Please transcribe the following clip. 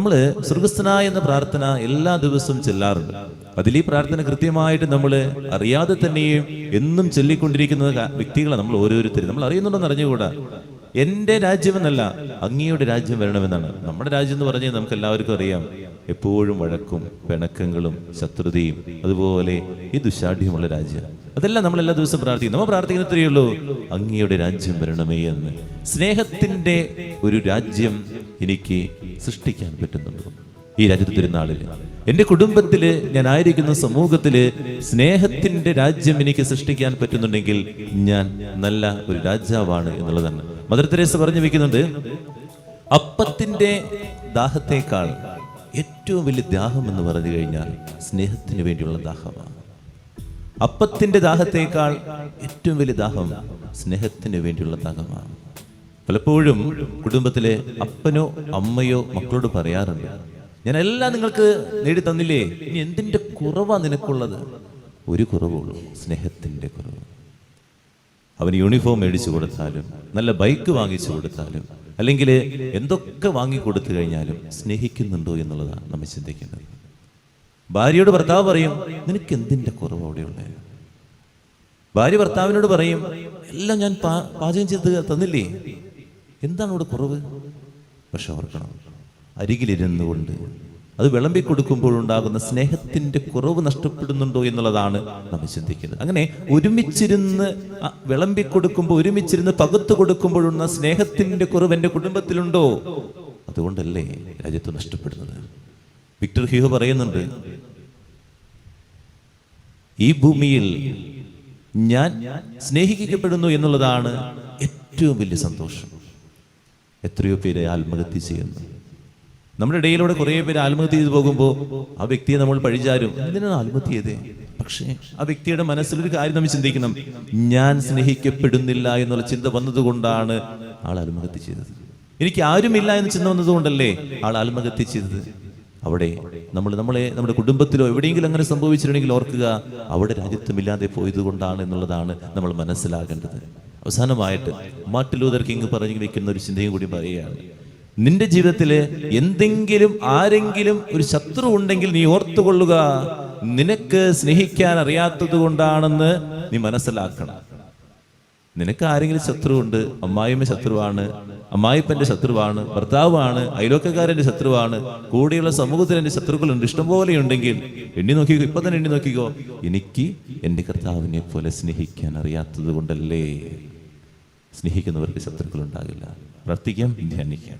നമ്മൾ സ്വർഗസ്ഥനായ എന്ന പ്രാർത്ഥന എല്ലാ ദിവസവും ചെല്ലാറുണ്ട്. അതിൽ ഈ പ്രാർത്ഥന കൃത്യമായിട്ട് നമ്മൾ അറിയാതെ തന്നെയും എന്നും ചൊല്ലിക്കൊണ്ടിരിക്കുന്ന വ്യക്തികളെ നമ്മൾ ഓരോരുത്തരും നമ്മൾ അറിയുന്നുണ്ടെന്ന് അറിഞ്ഞുകൂടാ. എൻ്റെ രാജ്യമെന്നല്ല, അങ്ങയുടെ രാജ്യം വരണമെന്നാണ്. നമ്മുടെ രാജ്യം എന്ന് പറഞ്ഞാൽ നമുക്ക് എല്ലാവർക്കും അറിയാം, എപ്പോഴും വഴക്കും പിണക്കങ്ങളും ശത്രുതയും അതുപോലെ ഈ ദുശാഠ്യമുള്ള രാജ്യം. അതെല്ലാം നമ്മൾ എല്ലാ ദിവസവും പ്രാർത്ഥിക്കും. നമ്മൾ പ്രാർത്ഥിക്കുന്നത്രയേ ഉള്ളൂ, അങ്ങയുടെ രാജ്യം വരണമേ എന്ന്. സ്നേഹത്തിൻ്റെ ഒരു രാജ്യം എനിക്ക് സൃഷ്ടിക്കാൻ പറ്റുന്നുണ്ടോ ഈ രാജ്യത്ത് തിരുനാളിൽ? എൻ്റെ കുടുംബത്തില്, ഞാൻ ആയിരിക്കുന്ന സമൂഹത്തില് സ്നേഹത്തിന്റെ രാജ്യം എനിക്ക് സൃഷ്ടിക്കാൻ പറ്റുന്നുണ്ടെങ്കിൽ ഞാൻ നല്ല ഒരു രാജാവാണ് എന്നുള്ളതാണ്. മദർ തെരേസ പറഞ്ഞു വെക്കുന്നുണ്ട്, അപ്പത്തിന്റെ ദാഹത്തേക്കാൾ ഏറ്റവും വലിയ ദാഹം എന്ന് പറഞ്ഞു കഴിഞ്ഞാൽ സ്നേഹത്തിന് വേണ്ടിയുള്ള ദാഹമാണ്. അപ്പത്തിന്റെ ദാഹത്തേക്കാൾ ഏറ്റവും വലിയ ദാഹം സ്നേഹത്തിന് വേണ്ടിയുള്ള ദാഹമാണ്. പലപ്പോഴും കുടുംബത്തിലെ അപ്പനോ അമ്മയോ മക്കളോട് പറയാറുണ്ട്, ഞാൻ എല്ലാം നിങ്ങൾക്ക് നേടി തന്നില്ലേ, ഇനി എന്തിൻ്റെ കുറവാ നിനക്കുള്ളത്? ഒരു കുറവുള്ളൂ, സ്നേഹത്തിൻ്റെ കുറവ്. അവന് യൂണിഫോം മേടിച്ചു കൊടുത്താലും നല്ല ബൈക്ക് വാങ്ങിച്ചു കൊടുത്താലും അല്ലെങ്കിൽ എന്തൊക്കെ വാങ്ങിക്കൊടുത്തു കഴിഞ്ഞാലും സ്നേഹിക്കുന്നുണ്ടോ എന്നുള്ളതാണ് നമ്മൾ ചിന്തിക്കുന്നത്. ഭാര്യയോട് ഭർത്താവ് പറയും, നിനക്ക് എന്തിൻ്റെ കുറവ് അവിടെയുള്ളത്? ഭാര്യ ഭർത്താവിനോട് പറയും, എല്ലാം ഞാൻ പാചകം ചെയ്ത് തന്നില്ലേ, എന്താണ് ഇവിടെ കുറവ്? പക്ഷെ ഓർക്കണം, അരികിലിരുന്നുകൊണ്ട് അത് വിളമ്പി കൊടുക്കുമ്പോഴുണ്ടാകുന്ന സ്നേഹത്തിന്റെ കുറവ് നഷ്ടപ്പെടുന്നുണ്ടോ എന്നുള്ളതാണ് നമ്മൾ ചിന്തിക്കുന്നത്. അങ്ങനെ ഒരുമിച്ചിരുന്ന് വിളമ്പി കൊടുക്കുമ്പോൾ, ഒരുമിച്ചിരുന്ന് പകുത്തു കൊടുക്കുമ്പോഴുള്ള സ്നേഹത്തിന്റെ കുറവ് എൻ്റെ കുടുംബത്തിലുണ്ടോ? അതുകൊണ്ടല്ലേ രാജ്യത്ത് നഷ്ടപ്പെടുന്നത്. വിക്ടർ ഹ്യൂഗോ പറയുന്നുണ്ട്, ഈ ഭൂമിയിൽ ഞാൻ സ്നേഹിക്കപ്പെടുന്നു എന്നുള്ളതാണ് ഏറ്റവും വലിയ സന്തോഷം. എത്രയോ പേര് ആത്മഹത്യ ചെയ്യുന്നു. നമ്മുടെ ഇടയിലൂടെ കുറേ പേര് ആത്മഹത്യ ചെയ്തു പോകുമ്പോൾ ആ വ്യക്തിയെ നമ്മൾ പഴിചാരും, എന്തിനാണ് ആത്മഹത്യ ചെയ്തേ? പക്ഷേ ആ വ്യക്തിയുടെ മനസ്സിലൊരു കാര്യം നമ്മൾ ചിന്തിക്കണം, ഞാൻ സ്നേഹിക്കപ്പെടുന്നില്ല എന്നുള്ള ചിന്ത വന്നതുകൊണ്ടാണ് ആൾ ആത്മഹത്യ ചെയ്തത്. എനിക്ക് ആരുമില്ല എന്ന ചിന്ത വന്നതുകൊണ്ടല്ലേ ആൾ ആത്മഹത്യ ചെയ്തത്. അവിടെ നമ്മുടെ കുടുംബത്തിലോ എവിടെയെങ്കിലും അങ്ങനെ സംഭവിച്ചിട്ടുണ്ടെങ്കിൽ ഓർക്കുക, അവിടെ രാജ്യത്വമില്ലാതെ പോയത് കൊണ്ടാണ് എന്നുള്ളതാണ് നമ്മൾ മനസ്സിലാക്കേണ്ടത്. അവസാനമായിട്ട് മാർട്ടിൻ ലൂതർ കിങ് പറഞ്ഞു വെക്കുന്ന ഒരു ചിന്തയും കൂടി പറയുകയാണ്, നിന്റെ ജീവിതത്തില് എന്തെങ്കിലും ആരെങ്കിലും ഒരു ശത്രു ഉണ്ടെങ്കിൽ നീ ഓർത്തുകൊള്ളുക, നിനക്ക് സ്നേഹിക്കാൻ അറിയാത്തത് കൊണ്ടാണെന്ന് നീ മനസ്സിലാക്കണം. നിനക്ക് ആരെങ്കിലും ശത്രുവുണ്ട്, അമ്മായിമ്മ ശത്രുവാണ്, അമ്മായിപ്പന്റെ ശത്രുവാണ്, ഭർത്താവാണ്, അയലോക്കക്കാരന്റെ ശത്രുവാണ്, കൂടെയുള്ള സമൂഹത്തിൽ എൻ്റെ ശത്രുക്കളുണ്ട്, ഇഷ്ടംപോലെ ഉണ്ടെങ്കിൽ എണ്ണി നോക്കിക്കോ, ഇപ്പൊ തന്നെ എണ്ണി നോക്കിക്കോ. എനിക്ക് എൻ്റെ കർത്താവിനെ പോലെ സ്നേഹിക്കാൻ അറിയാത്തത് കൊണ്ടല്ലേ. സ്നേഹിക്കുന്നവർക്ക് ശത്രുക്കൾ ഉണ്ടാകില്ല. പ്രാർത്ഥിക്കാം, ധ്യാനിക്കാം.